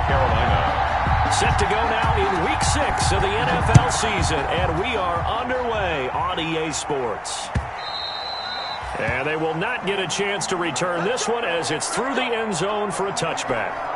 Carolina. Set to go now in Week 6 of the NFL season, and we are underway on EA Sports. And they will not get a chance to return this one as it's through the end zone for a touchback.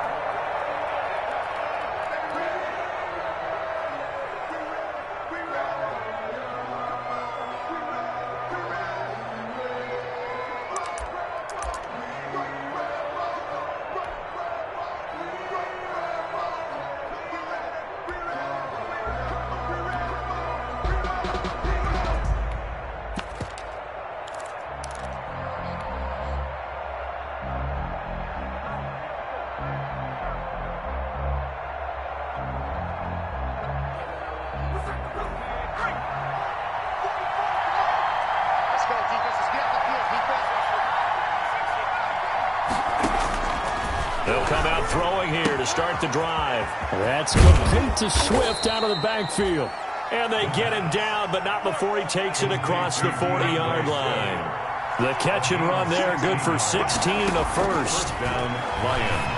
They'll come out throwing here to start the drive. That's complete to Swift out of the backfield. And they get him down, but not before he takes it across the 40-yard line. The catch and run there, good for 16 and a first. Down Lions.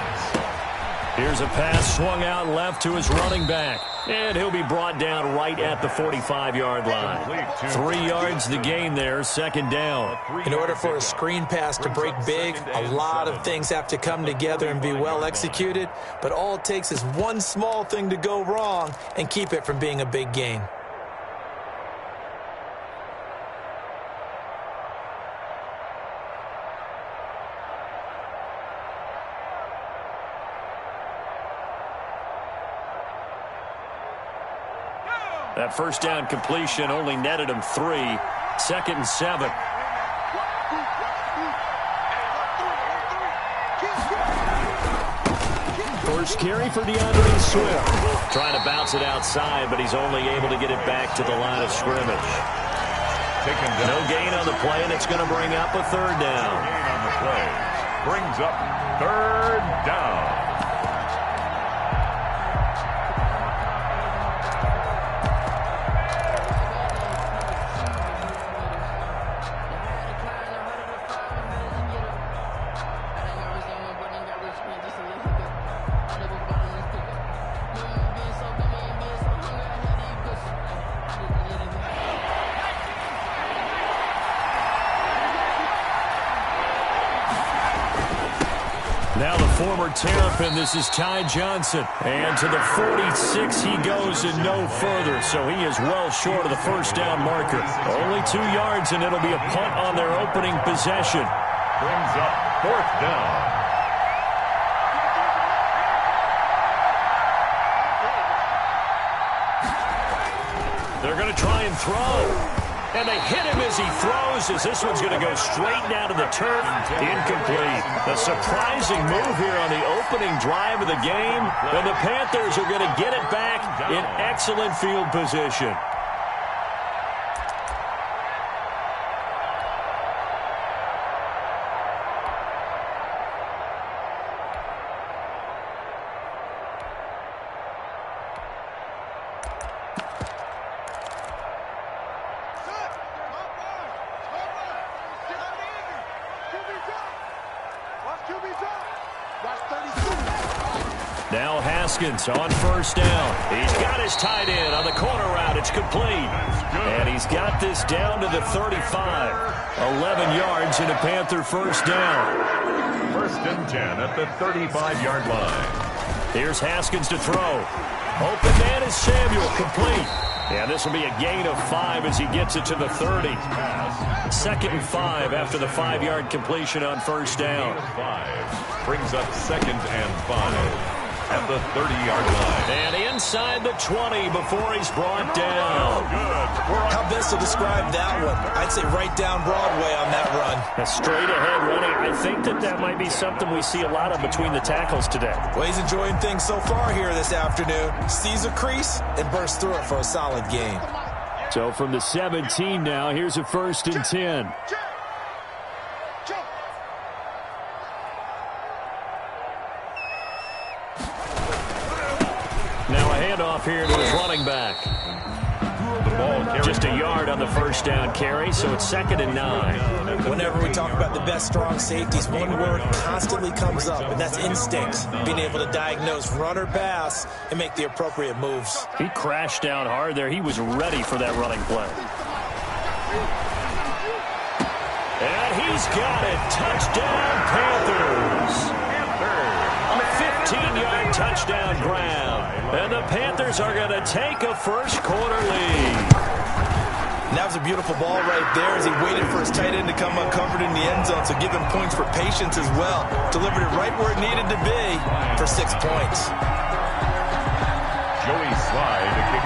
Here's a pass swung out left to his running back. And he'll be brought down right at the 45-yard line. 3 yards the gain there, second down. In order for a screen pass to break big, a lot of things have to come together and be well executed. But all it takes is one small thing to go wrong and keep it from being a big gain. That first down completion only netted him 3. Second and 7. First carry for DeAndre Swift. Trying to bounce it outside, but he's only able to get it back to the line of scrimmage. No gain on the play, and it's going to bring up a third down. Gain on the play. Brings up third down. Now the former Terrapin, this is Ty Johnson. And to the 46 he goes and no further, so he is well short of the first down marker. Only 2 yards, and it'll be a punt on their opening possession. Brings up fourth down. They're going to try and throw. And they hit him as he throws, as this one's going to go straight down to the turf. Incomplete. A surprising move here on the opening drive of the game. And the Panthers are going to get it back in excellent field position. Now Haskins on first down. He's got his tight end on the corner route. It's complete. And he's got this down to the 35. 11 yards and a Panther first down. First and 10 at the 35-yard line. Here's Haskins to throw. Open man is Samuel, complete. And this will be a gain of 5 as he gets it to the 30. Second and 5 after the 5-yard completion on first down. 5 brings up second and 5 at the 30-yard line. And inside the 20 before he's brought down. How best to describe that one? I'd say right down Broadway on that run. A straight-ahead running. I think that might be something we see a lot of between the tackles today. Well, he's enjoying things so far here this afternoon. Sees a crease and bursts through it for a solid gain. So from the 17 now, here's a first and 10. Now a handoff here to his running back. The ball carried Just a yard on the first down carry, so it's 2nd and 9. Whenever we talk about the best strong safeties, one word constantly comes up, and that's instinct. Being able to diagnose run or pass and make the appropriate moves. He crashed down hard there. He was ready for that running play. And he's got it. Touchdown, Panthers. A 15-yard touchdown grab. And the Panthers are going to take a first-quarter lead. And that was a beautiful ball right there as he waited for his tight end to come uncovered in the end zone, so give him points for patience as well. Delivered it right where it needed to be for 6 points.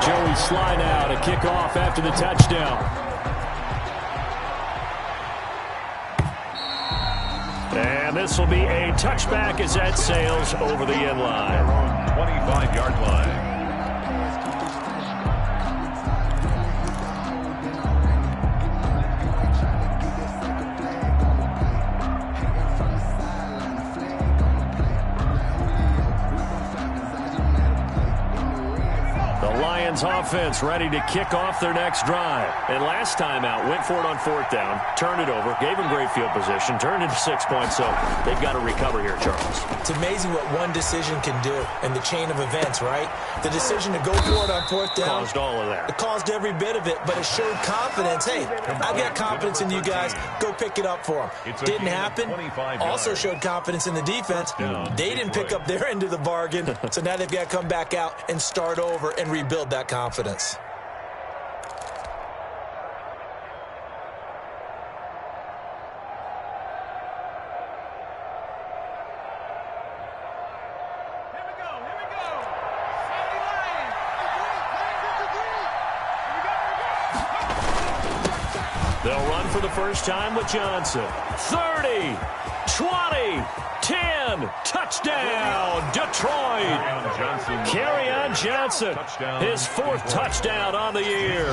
Joey Sly now to kick off after the touchdown. And this will be a touchback as that sails over the end line. 25-yard line. Offense ready to kick off their next drive. And last time out, went for it on 4th down, turned it over, gave them great field position, turned into 6 points, so they've got to recover here, Charles. It's amazing what one decision can do in the chain of events, right? The decision to go for it on 4th down. Caused all of that. It caused every bit of it, but it showed confidence. Hey, I've got confidence in you guys. Go pick it up for them. Didn't happen. Also showed confidence in the defense. They didn't pick up their end of the bargain, so now they've got to come back out and start over and rebuild that confidence. They'll run for the first time with Johnson. 30, 20, 10, touchdown, Detroit. Kerryon Johnson, his 4th touchdown on the year.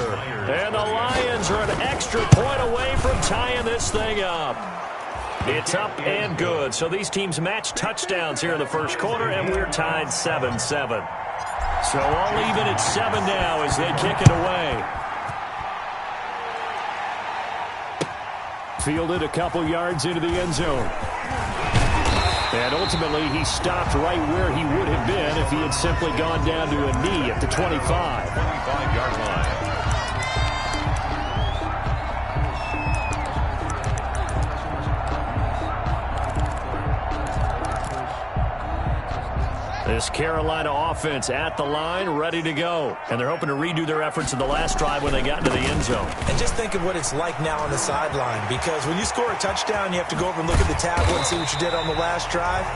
And the Lions are an extra point away from tying this thing up. It's up and good. So these teams match touchdowns here in the first quarter, and we're tied 7-7. So all even at 7 now as they kick it away. Fielded a couple yards into the end zone. And ultimately, he stopped right where he would have been if he had simply gone down to a knee at the 25. 25-yard line. This Carolina offense at the line, ready to go. And they're hoping to redo their efforts in the last drive when they got into the end zone. And just think of what it's like now on the sideline, because when you score a touchdown, you have to go over and look at the tablet and see what you did on the last drive.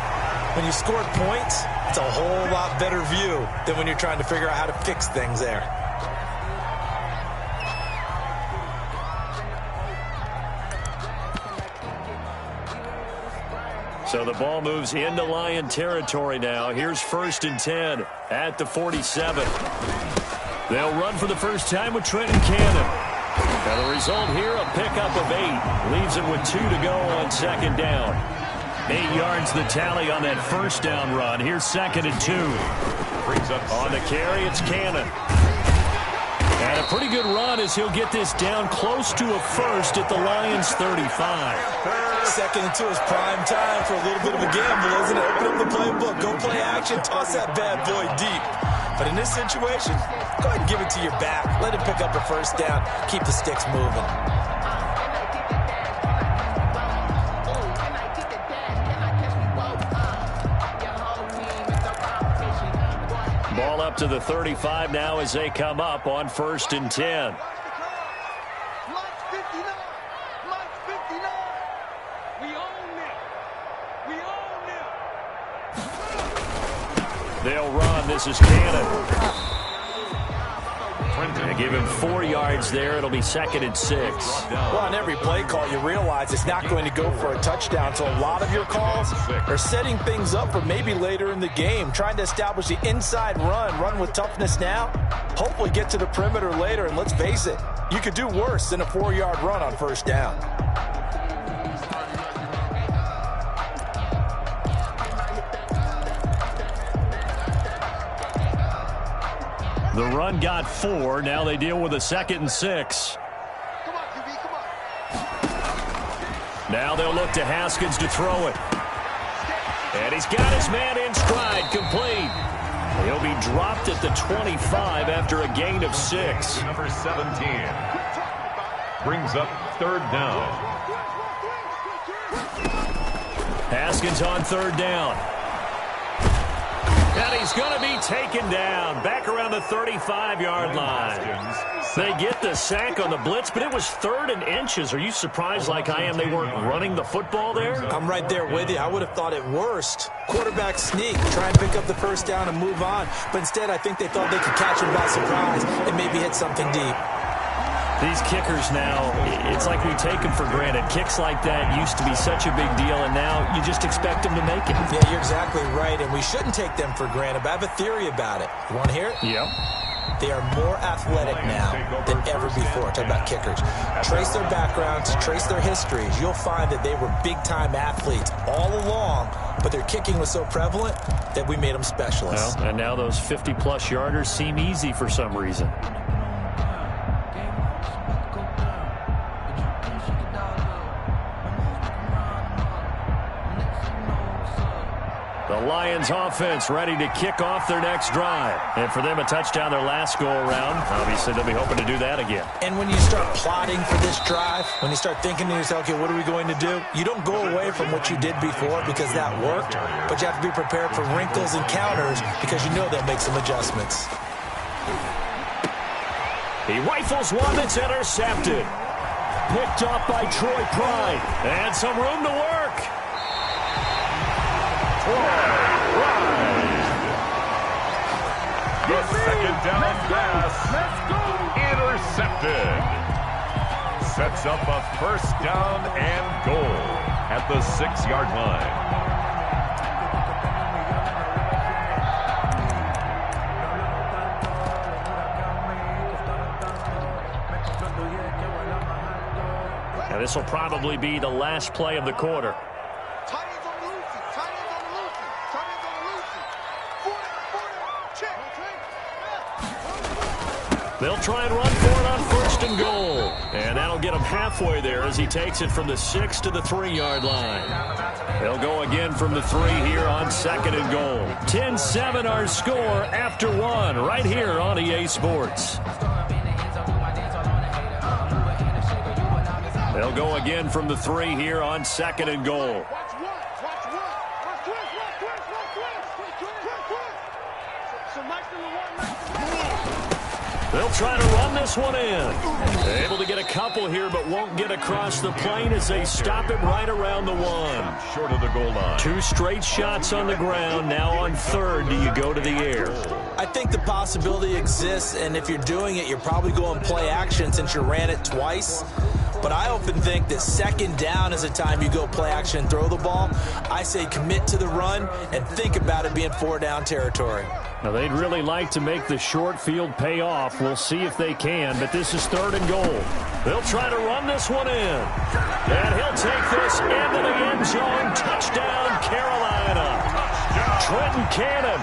When you scored points, it's a whole lot better view than when you're trying to figure out how to fix things there. So the ball moves into Lion territory now. Here's 1st and 10 at the 47. They'll run for the first time with Trenton Cannon. Now the result here, a pickup of 8. Leaves it with 2 to go on 2nd down. 8 yards the tally on that first down run. Here's 2nd and 2. On the carry, it's Cannon. And a pretty good run as he'll get this down close to a first at the Lions' 35. 2nd and 2 is prime time for a little bit of a gamble, isn't it? Open up the playbook, go play action, toss that bad boy deep. But in this situation, go ahead and give it to your back. Let him pick up a first down. Keep the sticks moving. Ball up to the 35 now as they come up on 1st and 10. They'll run. This is Cannon. They give him 4 yards there. It'll be 2nd and 6. Well, on every play call, you realize it's not going to go for a touchdown. So a lot of your calls are setting things up for maybe later in the game, trying to establish the inside run with toughness now, hopefully get to the perimeter later. And let's face it, you could do worse than a 4-yard run on first down. The run got 4. Now they deal with a 2nd and 6. Come on, QB, come on. Now they'll look to Haskins to throw it. And he's got his man in stride, complete. He'll be dropped at the 25 after a gain of 6. Number 17 brings up 3rd down. Haskins on 3rd down. And he's going to be taken down back around the 35-yard line. They get the sack on the blitz, but it was 3rd and inches. Are you surprised like I am they weren't running the football there? I'm right there with you. I would have thought it worst. Quarterback sneak, try and pick up the 1st down and move on. But instead, I think they thought they could catch him by surprise and maybe hit something deep. These kickers now, it's like we take them for granted. Kicks like that used to be such a big deal, and now you just expect them to make it. Yeah, you're exactly right, and we shouldn't take them for granted, but I have a theory about it. You want to hear it? Yep. They are more athletic now than ever before. Talk about kickers. Trace their backgrounds, trace their histories. You'll find that they were big-time athletes all along, but their kicking was so prevalent that we made them specialists. Well, and now those 50-plus yarders seem easy for some reason. The Lions offense ready to kick off their next drive. And for them, a touchdown their last go-around. Obviously, they'll be hoping to do that again. And when you start plotting for this drive, when you start thinking to yourself, okay, what are we going to do? You don't go away from what you did before because that worked, but you have to be prepared for wrinkles and counters because you know they'll make some adjustments. He rifles one that's intercepted. Picked up by Troy Pride. And some room to work. The 2nd down pass intercepted. Sets up a 1st down and goal at the 6-yard line. Now this will probably be the last play of the quarter. They'll try and run for it on 1st and goal. And that'll get him halfway there as he takes it from the 6 to the 3-yard line. They'll go again from the 3 here on 2nd and goal. 10-7 our score after 1 right here on EA Sports. They'll go again from the 3 here on 2nd and goal. They'll try to run this one in. Able to get a couple here, but won't get across the plane as they stop it right around the 1. Short of the goal line. 2 straight shots on the ground. Now on 3rd, do you go to the air? I think the possibility exists, and if you're doing it, you're probably going play action since you ran it twice. But I often think that 2nd down is a time you go play action and throw the ball. I say commit to the run and think about it being 4-down territory. Now, they'd really like to make the short field pay off. We'll see if they can, but this is 3rd and goal. They'll try to run this one in. And he'll take this into the end zone. Touchdown, Carolina. Trenton Cannon,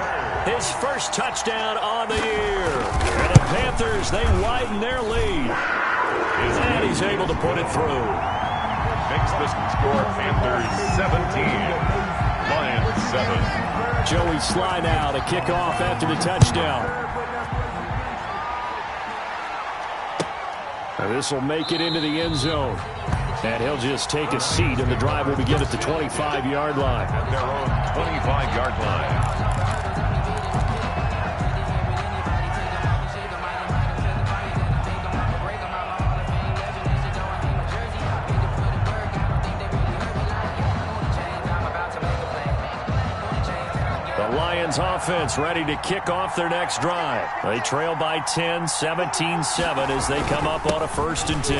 his 1st touchdown on the year. And the Panthers, they widen their lead. And he's able to put it through. Makes the score Panthers 17, Lions 7. Joey Sly now to kick off after the touchdown. Now this will make it into the end zone. And he'll just take a seat, and the drive will begin at the 25-yard line. At their own 25-yard line. Lions offense ready to kick off their next drive. They trail by 10, 17-7 as they come up on a 1st and 10.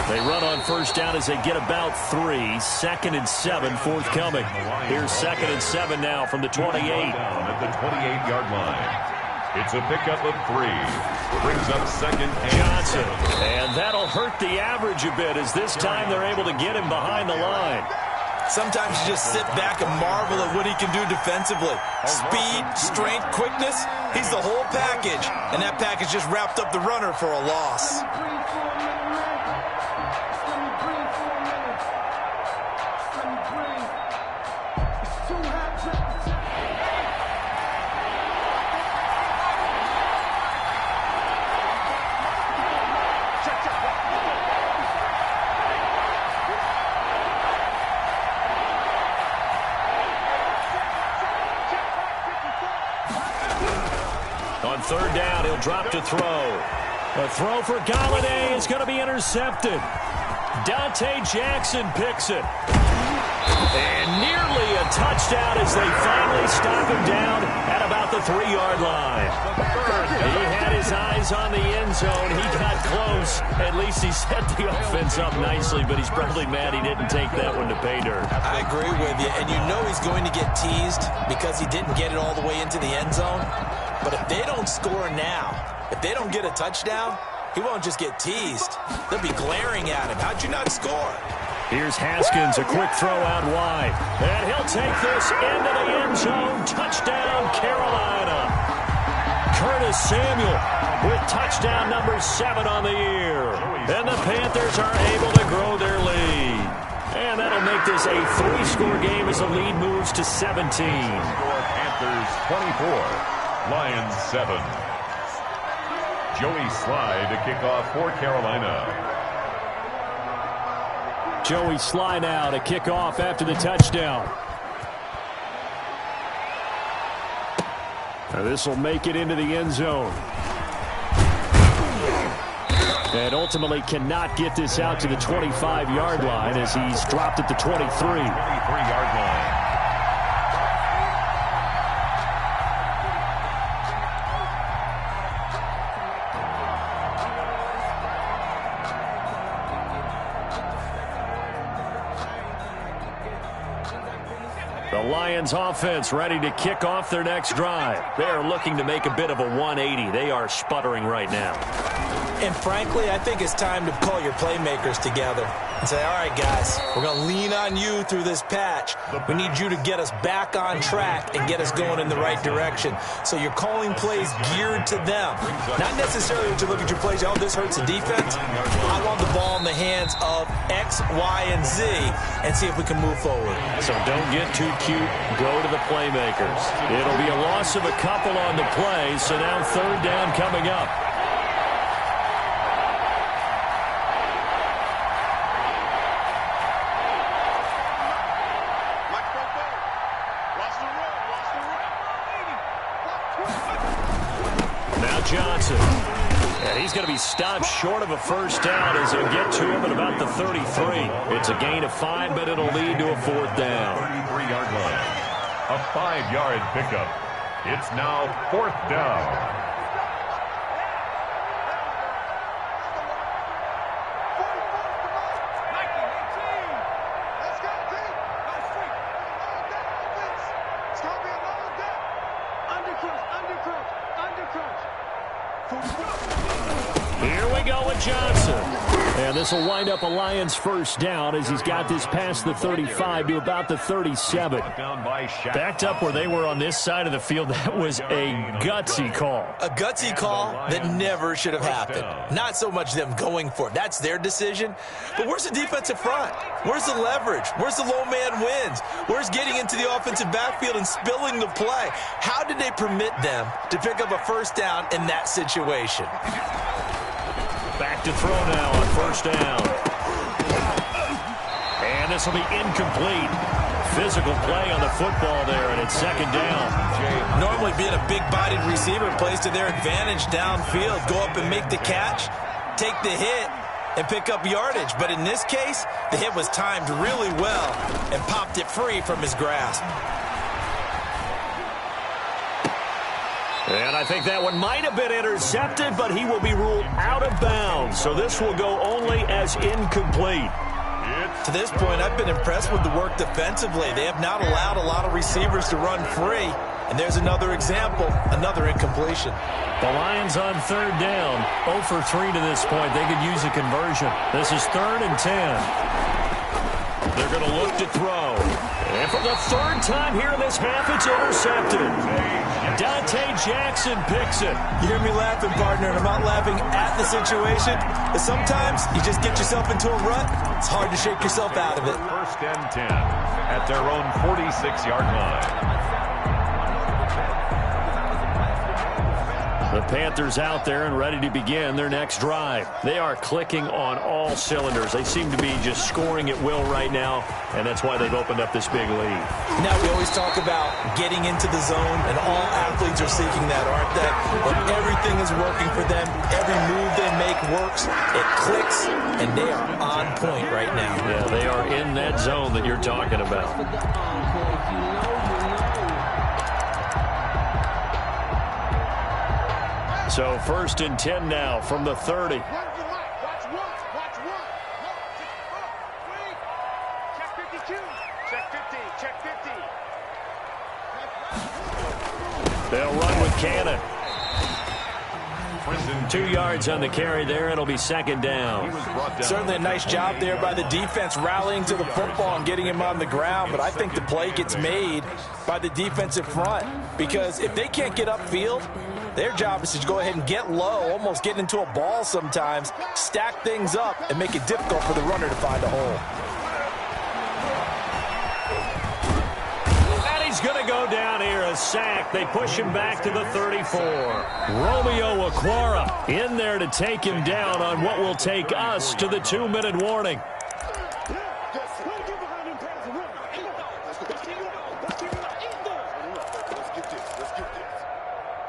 They run on 1st down as they get about 3. 2nd and 7 forthcoming. Here's 2nd and 7 now from the 28. At the 28-yard line. It's a pickup of 3. Brings up 2nd and Johnson. And that'll hurt the average a bit as this time they're able to get him behind the line. Sometimes you just sit back and marvel at what he can do defensively. Speed, strength, quickness, he's the whole package. And that package just wrapped up the runner for a loss. On third down, he'll drop to throw. A throw for Galladay is going to be intercepted. Dante Jackson picks it. And nearly a touchdown as they finally stop him down at about the 3-yard line. He had his eyes on the end zone. He got close. At least he set the offense up nicely, but he's probably mad he didn't take that one to pay dirt. I agree with you, and you know he's going to get teased because he didn't get it all the way into the end zone. But if they don't score now, if they don't get a touchdown, he won't just get teased. They'll be glaring at him. How'd you not score? Here's Haskins, a quick throw out wide. And he'll take this into the end zone. Touchdown, Carolina. Curtis Samuel with touchdown number 7 on the year. And the Panthers are able to grow their lead. And that'll make this a 3-score game as the lead moves to 17. Panthers 24. Lions 7. Joey Sly to kick off for Carolina. Joey Sly now to kick off after the touchdown. Now this will make it into the end zone. And ultimately cannot get this out to the 25-yard line as he's dropped at the 23. 23-yard line. The Lions offense ready to kick off their next drive. They are looking to make a bit of a 180. They are sputtering right now. And frankly, I think it's time to call your playmakers together and say, all right, guys, we're going to lean on you through this patch. We need you to get us back on track and get us going in the right direction. So you're calling plays geared to them. Not necessarily that you look at your plays, oh, this hurts the defense. I want the ball in the hands of X, Y, and Z and see if we can move forward. So don't get too cute. Go to the playmakers. It'll be a loss of a couple on the play, so now third down coming up. Johnson. And he's going to be stopped short of a first down as he'll get to him at about the 33. It's a gain of 5, but it'll lead to a 4th down. 33-yard line. A 5-yard pickup. It's now 4th down. Here we go with Johnson. And this will wind up a Lions first down as he's got this past the 35 to about the 37. Backed up where they were on this side of the field. That was a gutsy call. A gutsy call that never should have happened. Not so much them going for it. That's their decision. But where's the defensive front? Where's the leverage? Where's the low man wins? Where's getting into the offensive backfield and spilling the play? How did they permit them to pick up a first down in that situation? Back to throw now on first down. And this will be incomplete. Physical play on the football there, and it's second down. Normally being a big-bodied receiver plays to their advantage downfield. Go up and make the catch, take the hit, and pick up yardage. But in this case, the hit was timed really well and popped it free from his grasp. And I think that one might have been intercepted, but he will be ruled out of bounds. So this will go only as incomplete. To this point, I've been impressed with the work defensively. They have not allowed a lot of receivers to run free. And there's another example, another incompletion. The Lions on third down, 0 for 3 to this point. They could use a conversion. This is 3rd and 10. They're going to look to throw. And for the third time here in this half, it's intercepted. Dante Jackson picks it. You hear me laughing, partner, and I'm not laughing at the situation. But sometimes you just get yourself into a rut. It's hard to shake yourself out of it. First and 10 at their own 46-yard line. The Panthers out there and ready to begin their next drive. They are clicking on all cylinders. They seem to be just scoring at will right now, and that's why they've opened up this big lead. Now, we always talk about getting into the zone, and all athletes are seeking that, aren't they? But everything is working for them. Every move they make works. It clicks, and they are on point right now. Yeah, they are in that zone that you're talking about. So first and 10 now from the 30. Watch one. Check 52. Check 50. Check 50. They'll run with Cannon. 2 yards on the carry there. It'll be second down. Certainly a nice job there by the defense rallying to the football and getting him on the ground, but I think the play gets made by the defensive front because if they can't get upfield, their job is to go ahead and get low, almost get into a ball sometimes, stack things up, and make it difficult for the runner to find a hole. And he's going to go down here, a sack. They push him back to the 34. Romeo Okwara in there to take him down on what will take us to the 2-minute warning.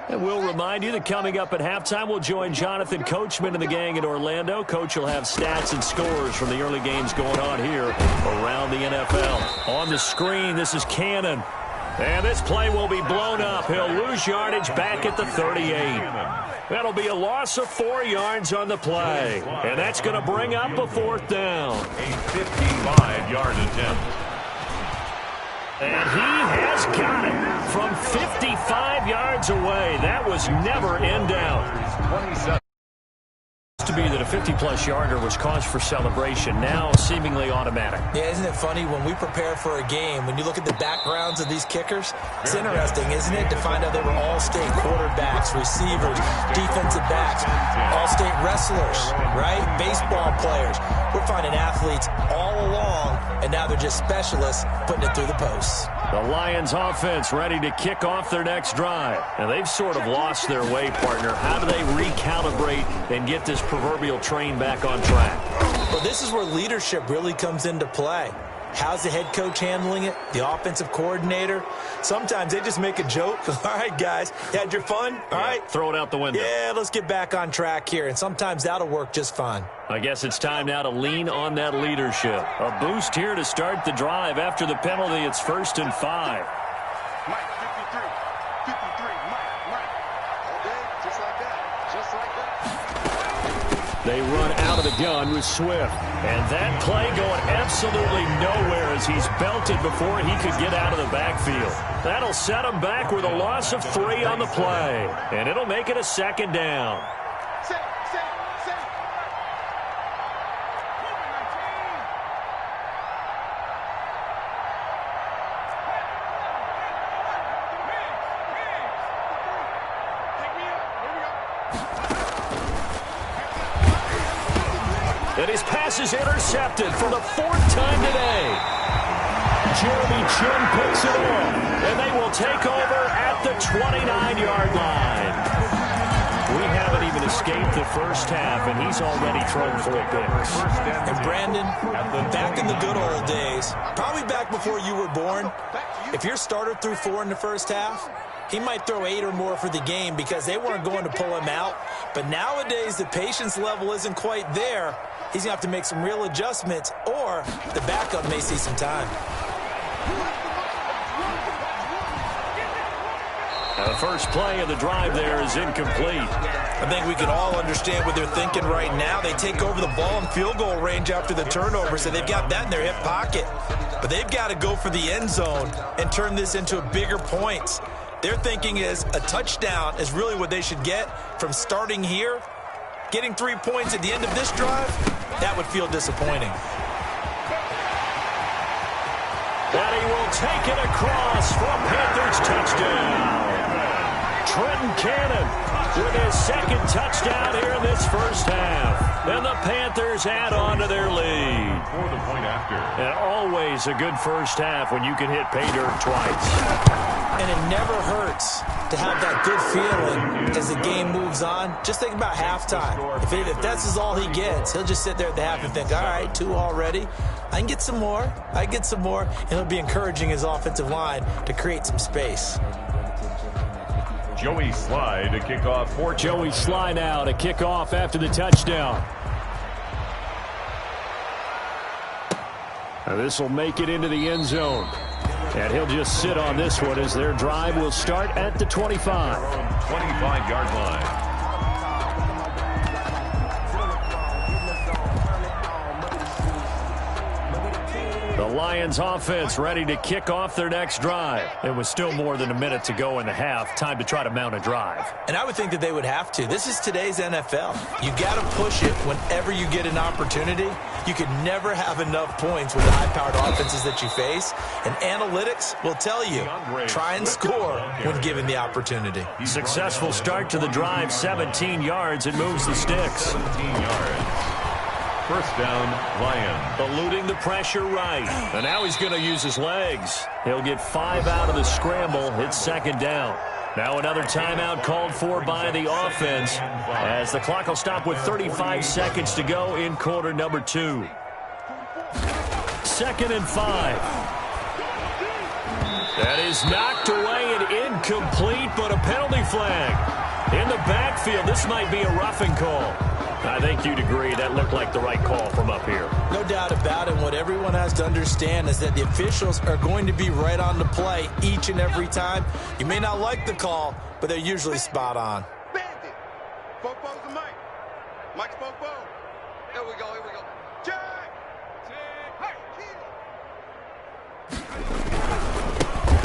And we'll remind you that coming up at halftime, we'll join Jonathan Coachman and the gang in Orlando. Coach will have stats and scores from the early games going on here around the NFL. On the screen, this is Cannon. And this play will be blown up. He'll lose yardage back at the 38. That'll be a loss of 4 yards on the play. And that's going to bring up a fourth down. A 55-yard attempt. And he has got it from 55 yards away. That was never in doubt. 27. To be that a 50-plus yarder was cause for celebration, now seemingly automatic. Yeah, isn't it funny when we prepare for a game, when you look at the backgrounds of these kickers, it's interesting, isn't it, to find out they were all-state quarterbacks, receivers, defensive backs, all-state wrestlers, right? Baseball players. We're finding athletes all along, and now they're just specialists putting it through the posts. The Lions offense ready to kick off their next drive. And they've sort of lost their way, partner. How do they recalibrate and get this proverbial train back on track? Well, this is where leadership really comes into play. How's the head coach handling it? The offensive coordinator? Sometimes they just make a joke. All right, guys, you had your fun? All right. Throw it out the window. Yeah, let's get back on track here. And sometimes that'll work just fine. I guess it's time now to lean on that leadership. A boost here to start the drive. After the penalty, it's 1st and 5. Mike, 53. 53. Mike. All day, just like that. Just like that. They run out of the gun with Swift. And that play going absolutely nowhere as he's belted before he could get out of the backfield. That'll set him back with a loss of 3 on the play. And it'll make it a second down. And his pass is intercepted for the 4th time today. Jeremy Chin picks it off, and they will take over at the 29-yard line. We haven't even escaped the first half, and he's already thrown 4 picks. And Brandon, back in the good old days, probably back before you were born, if your starter threw 4 in the first half, he might throw 8 or more for the game because they weren't going to pull him out. But nowadays, the patience level isn't quite there. He's going to have to make some real adjustments, or the backup may see some time. Now the first play of the drive there is incomplete. I think we can all understand what they're thinking right now. They take over the ball in field goal range after the turnover, so they've got that in their hip pocket. But they've got to go for the end zone and turn this into bigger points. Their thinking is a touchdown is really what they should get from starting here. Getting 3 points at the end of this drive, that would feel disappointing. And he will take it across for a Panthers touchdown. Trenton Cannon with his second touchdown here in this first half. And the Panthers add on to their lead. For the point after. And always a good first half when you can hit pay dirt twice. And it never hurts to have that good feeling as the game moves on. Just think about halftime. If that's all he gets, he'll just sit there at the half and think, all right, 2 already. I can get some more. And he'll be encouraging his offensive line to create some space. Joey Slye to kick off for Joey Slye now to kick off after the touchdown. Now this will make it into the end zone. And he'll just sit on this one as their drive will start at the 25. 25-yard line. The Lions offense ready to kick off their next drive. It was still more than a minute to go in the half. Time to try to mount a drive. And I would think that they would have to. This is today's NFL. You got to push it whenever you get an opportunity. You can never have enough points with the high-powered offenses that you face. And analytics will tell you, try and score when given the opportunity. Successful start to the drive, 17 yards. It moves the sticks. 17 yards. First down, Lions. Eluding the pressure right. And now he's going to use his legs. He'll get 5 out of the scramble. It's second down. Now another timeout called for by the offense as the clock will stop with 35 seconds to go in quarter number 2. 2nd and 5. That is knocked away and incomplete, but a penalty flag. In the backfield, this might be a roughing call. I think you'd agree that looked like the right call from up here. No doubt about it. What everyone has to understand is that the officials are going to be right on the play each and every time. You may not like the call, but they're usually spot on. Bandit. Fopo's the Mike. Mike's Fopo. Here we go. Jack.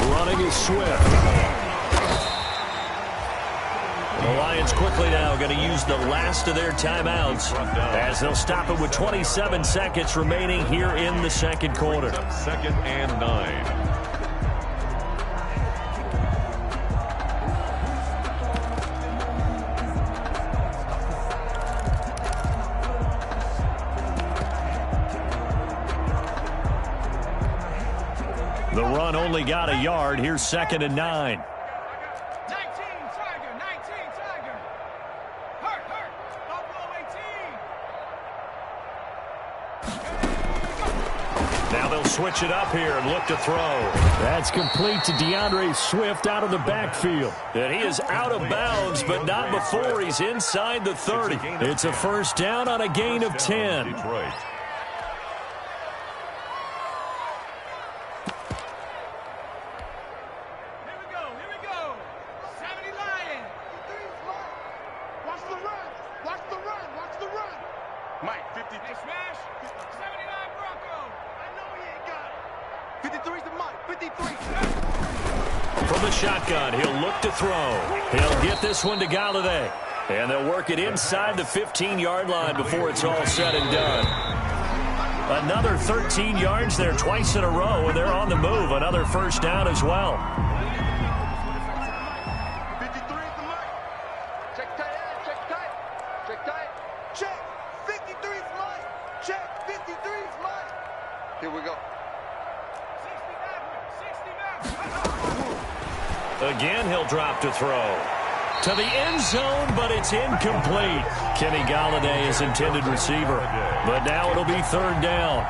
Running is Swift. The Lions quickly now going to use the last of their timeouts as they'll stop it with 27 seconds remaining here in the second quarter. 2nd and 9. The run only got a yard. Here's 2nd and 9. Switch it up here and look to throw. That's complete to DeAndre Swift out of the backfield. And he is out of bounds, but not before he's inside the 30. It's a first down on a gain of 10. Detroit. Here we go. 70 Lions. Watch the run. Mike, 50. Hey, smash. 79 Bronco. I know he ain't got it. 53's the Mike. 53. From the shotgun, he'll look to throw. He'll get this one to Galladay. And they'll work it inside the 15-yard line before it's all said and done. Another 13 yards there twice in a row, and they're on the move. Another first down as well. 53's the Mike. Check tight. Check. 53's Mike. Check. 53's Mike. Here we go. 69. Again, he'll drop to throw. To the end zone, but it's incomplete. Kenny Galladay is intended receiver. But now it'll be third down.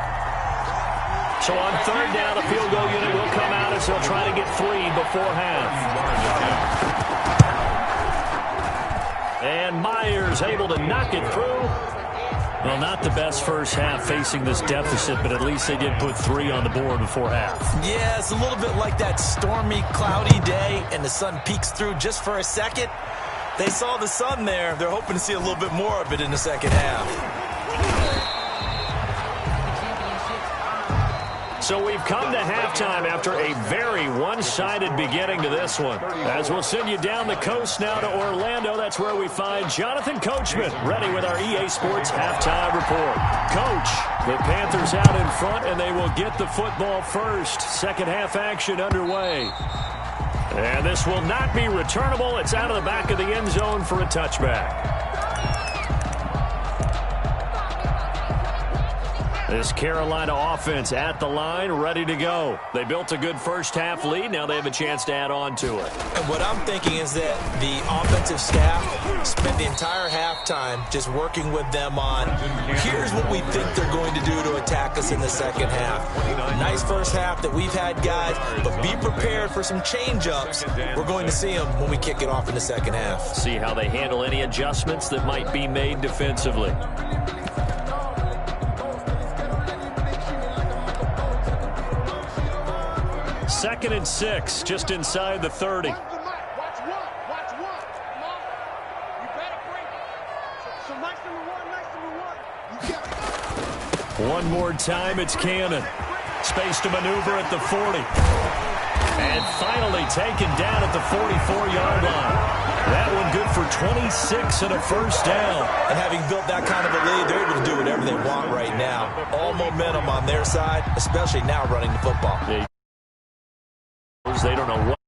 So on third down, the field goal unit will come out as they'll try to get 3 before half. And Myers able to knock it through. Well, not the best first half facing this deficit, but at least they did put 3 on the board before half. Yeah, it's a little bit like that stormy, cloudy day, and the sun peeks through just for a second. They saw the sun there. They're hoping to see a little bit more of it in the second half. So we've come to halftime after a very one-sided beginning to this one. As we'll send you down the coast now to Orlando, that's where we find Jonathan Coachman ready with our EA Sports halftime report. Coach, the Panthers out in front, and they will get the football first. Second half action underway. And this will not be returnable. It's out of the back of the end zone for a touchback. This Carolina offense at the line, ready to go. They built a good first-half lead. Now they have a chance to add on to it. And what I'm thinking is that the offensive staff spent the entire halftime just working with them on, here's what we think they're going to do to attack us in the second half. Nice first half that we've had, guys, but be prepared for some change-ups. We're going to see them when we kick it off in the second half. See how they handle any adjustments that might be made defensively. Second and 6, just inside the 30. Watch one. Watch one. Come on. You better bring it. So nice number one. You got it. One more time, it's Cannon. Space to maneuver at the 40. And finally taken down at the 44-yard line. That one good for 26 and a first down. And having built that kind of a lead, they're able to do whatever they want right now. All momentum on their side, especially now running the football. They don't know what